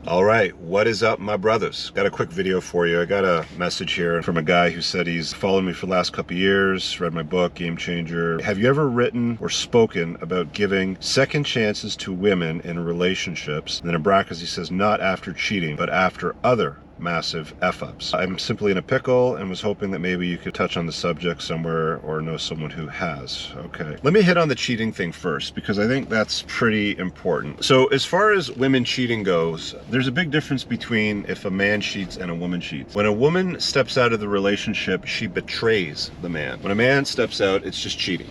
All right, what is up, my brothers? Got a quick video for you. I got a message here from a guy who said he's followed me for the last couple of years, read my book, Game Changer. Have you ever written or spoken about giving second chances to women in relationships? And then in brackets he says, not after cheating, but after other massive F-ups. I'm simply in a pickle and was hoping that maybe you could touch on the subject somewhere or know someone who has. Okay. Let me hit on the cheating thing first because I think that's pretty important. So as far as women cheating goes, there's a big difference between if a man cheats and a woman cheats. When a woman steps out of the relationship, she betrays the man. When a man steps out, it's just cheating.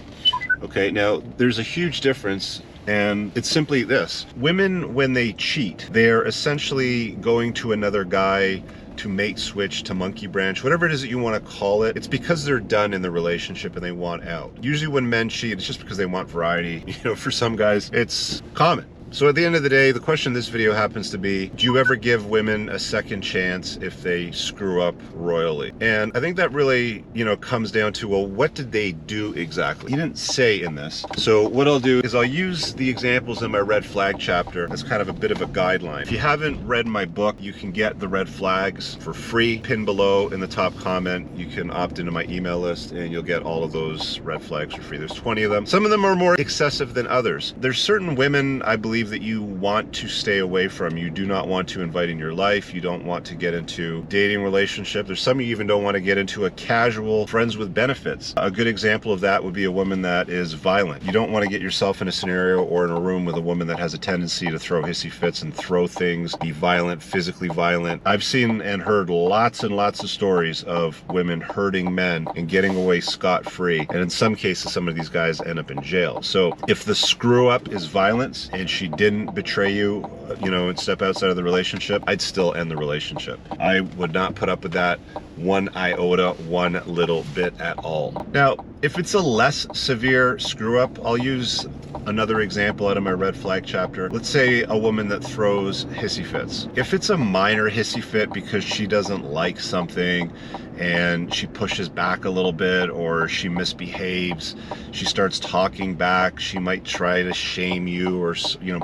Okay, now there's a huge difference. And it's simply this. Women, when they cheat, they're essentially going to another guy to mate switch, to monkey branch, whatever it is that you want to call it. It's because they're done in the relationship and they want out. Usually when men cheat, it's just because they want variety. You know, for some guys, it's common. So at the end of the day, the question in this video happens to be, do you ever give women a second chance if they screw up royally? And I think that really, comes down to, well, what did they do exactly? He didn't say in this. So what I'll do is I'll use the examples in my red flag chapter as kind of a bit of a guideline. If you haven't read my book, you can get the red flags for free. Pin below in the top comment, you can opt into my email list and you'll get all of those red flags for free. There's 20 of them. Some of them are more excessive than others. There's certain women, I believe, that you want to stay away from. You do not want to invite in your life. You don't want to get into dating relationship. There's some you even don't want to get into a casual friends with benefits. A good example of that would be a woman that is violent. You don't want to get yourself in a scenario or in a room with a woman that has a tendency to throw hissy fits and throw things, be violent, physically violent. I've seen and heard lots and lots of stories of women hurting men and getting away scot-free. And in some cases, some of these guys end up in jail. So if the screw up is violence and she didn't betray you, and step outside of the relationship, I'd still end the relationship. I would not put up with that one iota, one little bit at all. Now, if it's a less severe screw up, I'll use another example out of my red flag chapter. Let's say a woman that throws hissy fits. If it's a minor hissy fit because she doesn't like something and she pushes back a little bit or she misbehaves, she starts talking back, she might try to shame you or,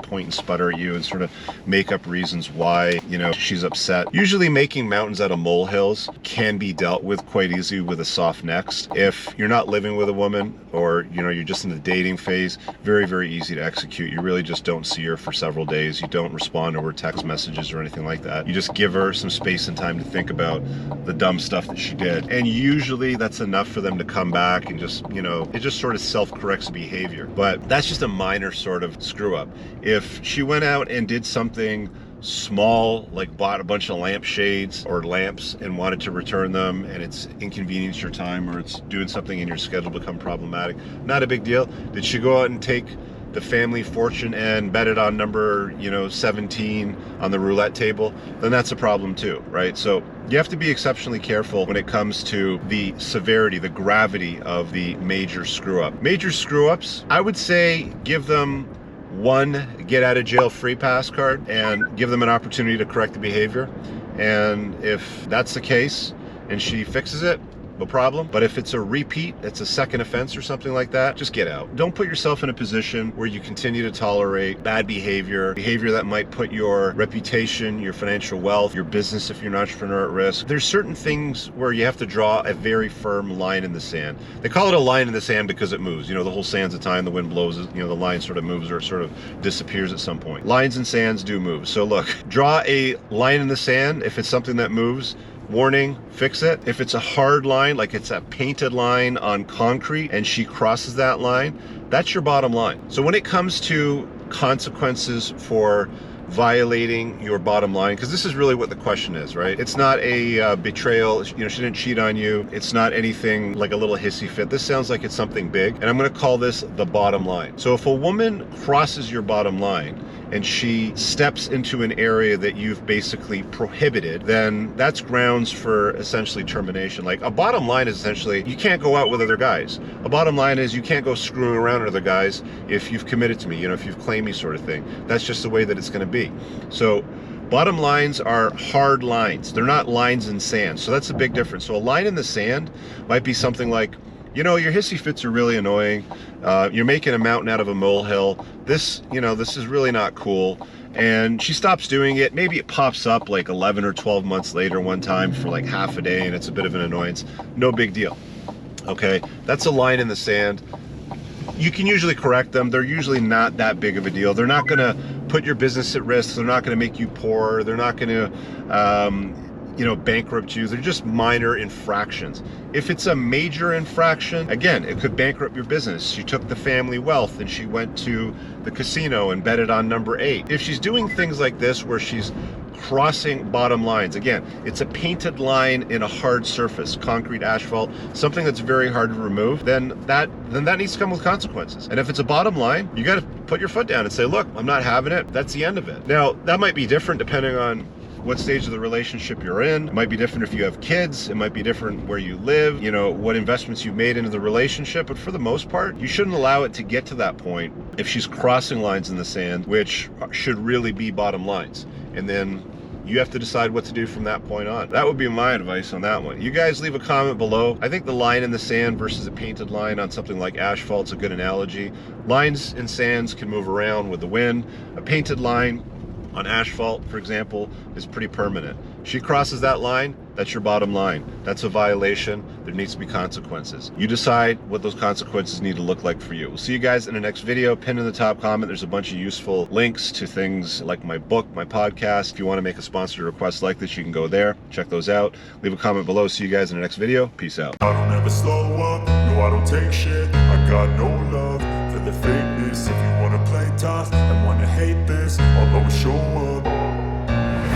point and sputter at you and sort of make up reasons why, she's upset. Usually making mountains out of molehills can be dealt with quite easily with a soft next. If you're not living with a woman or, you're just in the dating phase, very, very easy to execute. You really just don't see her for several days. You don't respond to her text messages or anything like that. You just give her some space and time to think about the dumb stuff that she did. And usually that's enough for them to come back and just, it just sort of self-corrects behavior. But that's just a minor sort of screw up. If she went out and did something small, like bought a bunch of lampshades or lamps and wanted to return them and it's inconvenienced your time or it's doing something in your schedule become problematic, not a big deal. Did she go out and take the family fortune and bet it on number 17 on the roulette table? Then that's a problem too, right? So you have to be exceptionally careful when it comes to the severity, the gravity of the major screw up. Major screw ups, I would say give them one get out of jail free pass card and give them an opportunity to correct the behavior. And if that's the case and she fixes it, no problem. But if it's a repeat, it's a second offense or something like that, just get out. Don't put yourself in a position where you continue to tolerate bad behavior that might put your reputation, your financial wealth, your business if you're an entrepreneur at risk. There's certain things where you have to draw a very firm line in the sand. They call it a line in the sand because it moves. The whole sand's a time, the wind blows, the line sort of moves or it sort of disappears at some point. Lines and sands do move. So look, draw a line in the sand if it's something that moves. Warning, fix it. If it's a hard line, like it's a painted line on concrete and she crosses that line, that's your bottom line. So when it comes to consequences for violating your bottom line, because this is really what the question is, right? It's not a betrayal, she didn't cheat on you. It's not anything like a little hissy fit. This sounds like it's something big, and I'm going to call this the bottom line. So if a woman crosses your bottom line and she steps into an area that you've basically prohibited, then that's grounds for essentially termination. Like a bottom line is essentially, you can't go out with other guys. A bottom line is you can't go screwing around with other guys if you've committed to me, if you've claimed me sort of thing. That's just the way that it's going to be. So bottom lines are hard lines. They're not lines in sand. So that's a big difference. So a line in the sand might be something like, your hissy fits are really annoying. You're making a mountain out of a molehill. This is really not cool. and she stops doing it. Maybe it pops up like 11 or 12 months later one time for like half a day, and it's a bit of an annoyance. No big deal. Okay, that's a line in the sand. You can usually correct them. They're usually not that big of a deal. They're not gonna put your business at risk. They're not gonna make you poor. They're not gonna bankrupt you. They're just minor infractions. If it's a major infraction, again, it could bankrupt your business. She took the family wealth and she went to the casino and betted on number 8. If she's doing things like this where she's crossing bottom lines, again, it's a painted line in a hard surface, concrete, asphalt, something that's very hard to remove, then that needs to come with consequences. And if it's a bottom line, you got to put your foot down and say, look, I'm not having it. That's the end of it. Now, that might be different depending on what stage of the relationship you're in. It might be different if you have kids. It might be different where you live, what investments you've made into the relationship. But for the most part, you shouldn't allow it to get to that point if she's crossing lines in the sand, which should really be bottom lines. And then you have to decide what to do from that point on. That would be my advice on that one. You guys leave a comment below. I think the line in the sand versus a painted line on something like asphalt's a good analogy. Lines in sands can move around with the wind. A painted line on asphalt, for example, is pretty permanent. She crosses that line, that's your bottom line. That's a violation. There needs to be consequences. You decide what those consequences need to look like for you. We'll see you guys in the next video. Pinned in the top comment, there's a bunch of useful links to things like my book, my podcast. If you want to make a sponsored request like this, you can go there. Check those out. Leave a comment below. See you guys in the next video. Peace out. I don't ever slow up, no I don't take shit. I got no love for the fakeness. If you wanna play tough and wanna hate this, I'll always show up.